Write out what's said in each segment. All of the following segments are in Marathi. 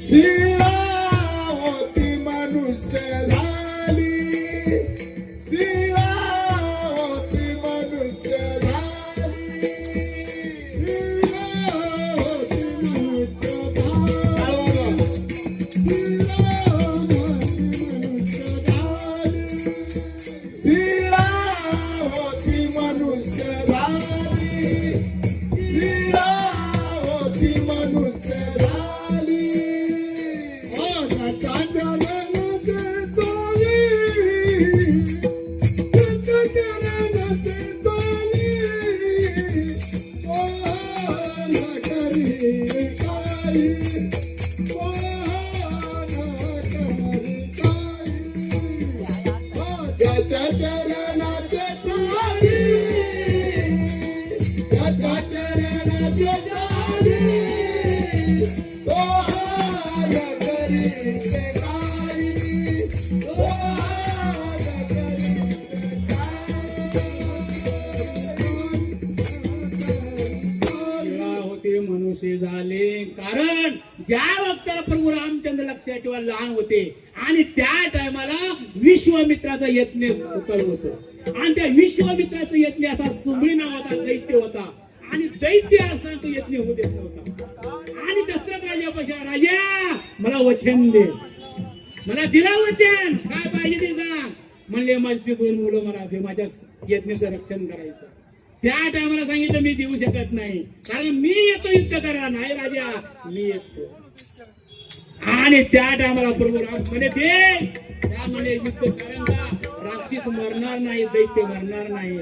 शिळावती मनुष्य झाली, शिळावती मनुष्य झाली, शिळावती मनुष्य झाली, शिळावती मनुष्य झाली, शिळावती मनुष्य झाली. त्याच्या चरणाचे चाली, त्याच्या चरणाचे चाली, तो हार करीते काही, तो हार करीते होते मनुष्य झाले. कारण ज्या वक्ताला प्रभू रामचंद्र लक्षात ठेवा लहान होते आणि त्या टायमाला विश्वामित्राचा यज्ञ होतो आणि त्या विश्वामित्राचा यज्ञ असा सुमरी नावाचा दैत्य होता आणि दैत्य असताना तो यज्ञ होऊ देत नव्हता. आणि दशरथ राजापाशी, राजा मला वचन दे, मला दिला वचन, काय पाहिजे ते सांग. म्हणले माझी 2 मुलं मला दे, माझ्या यज्ञाचं रक्षण करायचं. त्या टायमाला सांगितलं मी देऊ शकत नाही, कारण मी येतो युद्ध करायला. नाही राजा, मी येतो. आणि त्या टायमाला प्रभू राम म्हणे दे, त्या म्हणे युद्ध कारण का राक्षस मरणार नाही, दैत्य मरणार नाही.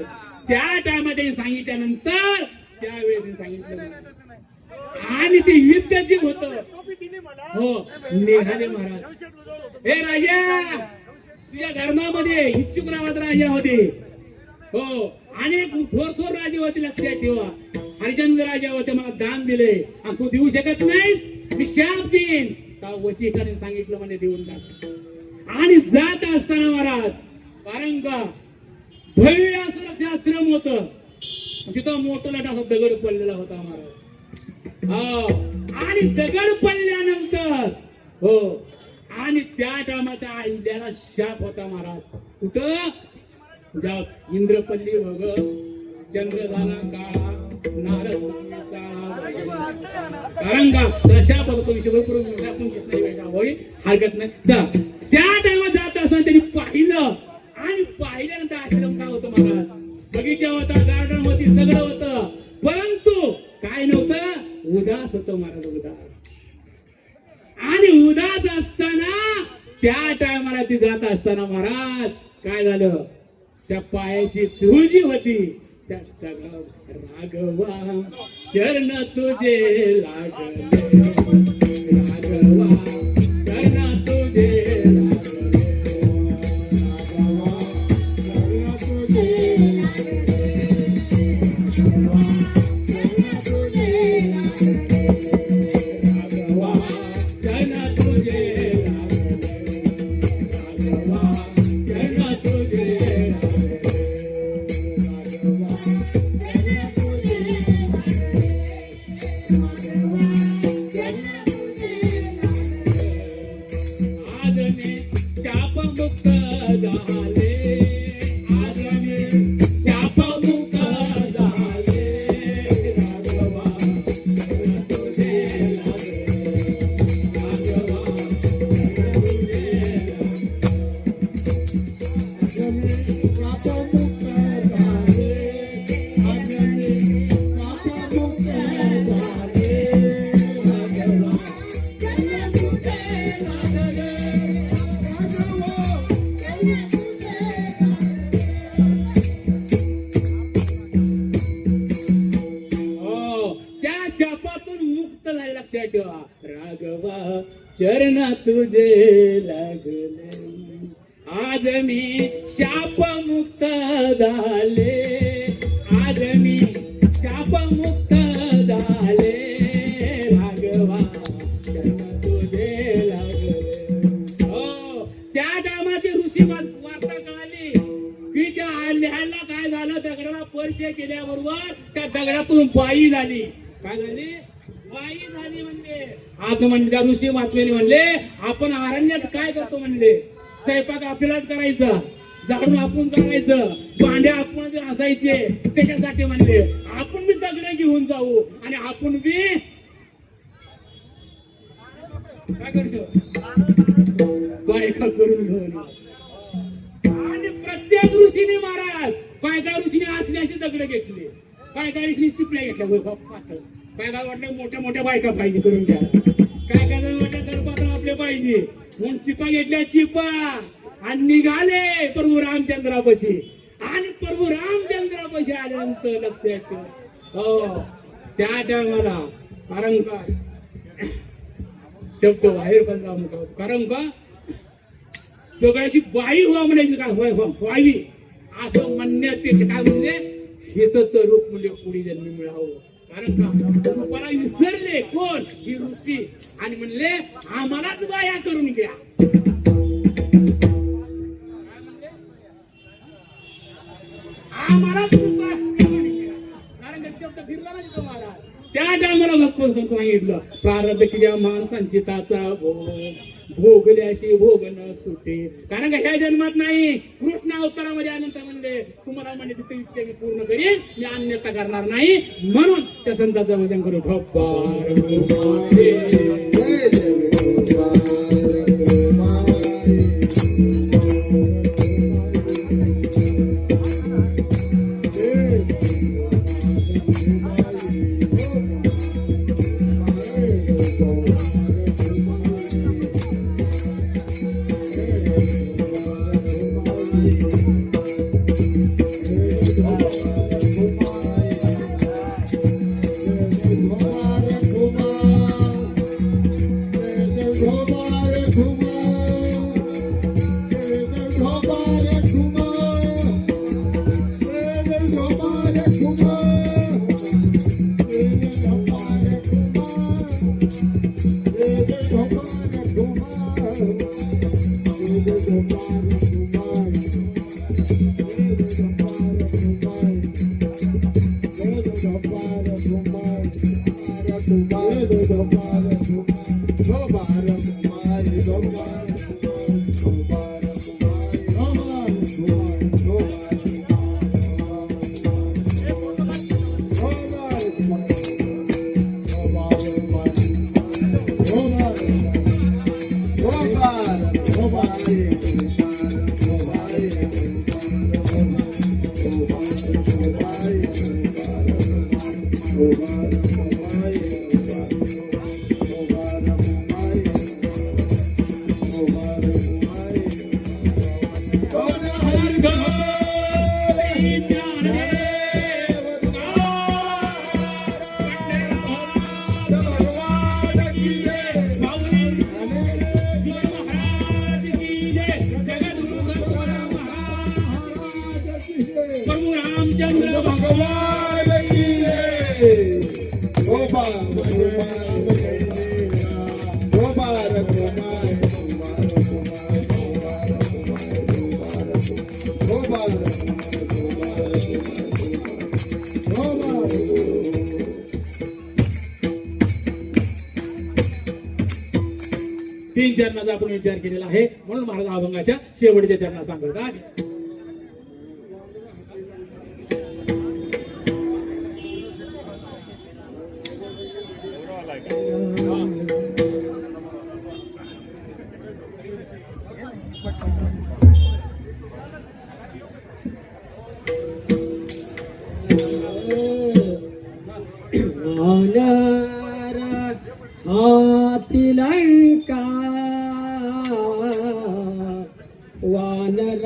त्या टायमाला सांगितल्यानंतर त्यावेळेस सांगितलं आणि ते युद्ध जे होत हो निघाले महाराज. हे राजा, तुझ्या धर्मामध्ये इच्छुक नावाचा राजा होते हो, अनेक थोर राजे होते, लक्षात ठेवा. हरिचंद्र राजा होते, मला दान दिले आणि तू देऊ शकत नाही, मी शाप देईन. वशिष्ठाने सांगितलं म्हणजे देऊन टाक. आणि जात असताना महाराज कारण का भव्य सुरक्षा आश्रम होत, तिथं मोठा असा दगड पडलेला होता महाराज. आणि दगड पडल्यानंतर हो, आणि त्या टायमाचा इंद्राला शाप होता महाराज. कुठं इंद्रपल्ली वग चंद्र झाला काळा, नारद कारण का तशा बघतो विषय भरपूर आपण घेत नाही, हरकत नाही. त्या टायमात जात असताना त्यांनी पाहिलं आणि पाहिल्यानंतर आश्रम काय होतं महाराज, बगीचा होता, गार्डन होती, सगळं होतं, परंतु काय नव्हतं, उदास होतं महाराज, उदास. आणि उदास असताना त्या टायमाला ती जात असताना महाराज काय झालं, त्या पायाची धूळ जी होती त्या राघवा चरण तुझे लागले, राघवा चरण तुझे राघवा चरण तुझे लागले, आज मी शाप मुक्त झाले, आज मी शाप मुक्त झाले, राघवा चरण तुझे लागले. हो, त्या टायमाची ऋषी वार्ता कळाली की त्या लिहायला काय झालं, दगडाला परिचय केल्याबरोबर त्या दगडातून बाई झाली. काय झाली? बाई झाली म्हणजे आज म्हणले त्या ऋषी महात्म्याने म्हणले आपण अरण्यात काय करतो म्हणले, स्वयंपाक आपल्यालाच करायचा, झाडून आपण करायचं, भांडे आपण घासायचे, त्याच्यासाठी म्हणले आपण बी दगड घेऊन जाऊ आणि आपण बी काय करतो बायका करून घेऊन. आणि प्रत्येक ऋषीने महाराज काय काय ऋषीने असले असे दगड घेतले, काय काय ऋषीने चिपल्या घेतल्या पातळ, काय काय वाटलं मोठ्या मोठ्या बायका पाहिजे करून द्या, काय काय वाटलं दडपात्र आपले पाहिजे म्हणून चिपा घेतल्या चिपा आणि निघाले प्रभू रामचंद्रापाशी. आणि प्रभू रामचंद्रापाशी आल्यानंतर लक्षात ठेव, हो त्या टायमाला कारण का शब्द बाहेर बनला होता, कारण का सगळ्याची बाई व्हा म्हणायची, काय व्हावी असं म्हणण्यापेक्षा काय म्हणले हेच रूप म्हणजे पुढे जन्मी मिळावं. कारण का रूपाला विसरले कोण ही ऋषी आणि म्हणले आम्हालाच बाया करून घ्या. आम्हालाच रूपा करून घ्या, कारण का शब्द फिरला नाही तुम्हाला. त्या टायमाला भगवान सांगितलं प्रारब्ध केल्या माणसांची ताचा भोगल्याशी भोग न सुटे. कारण का ह्या जन्मात नाही, कृष्ण अवतारामध्ये आनंतर म्हणले तुम्हाला म्हणजे तिथे इच्छा मी पूर्ण करीन, मी अन्यथा करणार नाही. म्हणून त्या संतांचं वजन करू ढोपार तीन चरणाचा आपण विचार केलेला आहे. म्हणून महाराज अभंगाच्या शेवटच्या चरणा सांगत आहे. वानर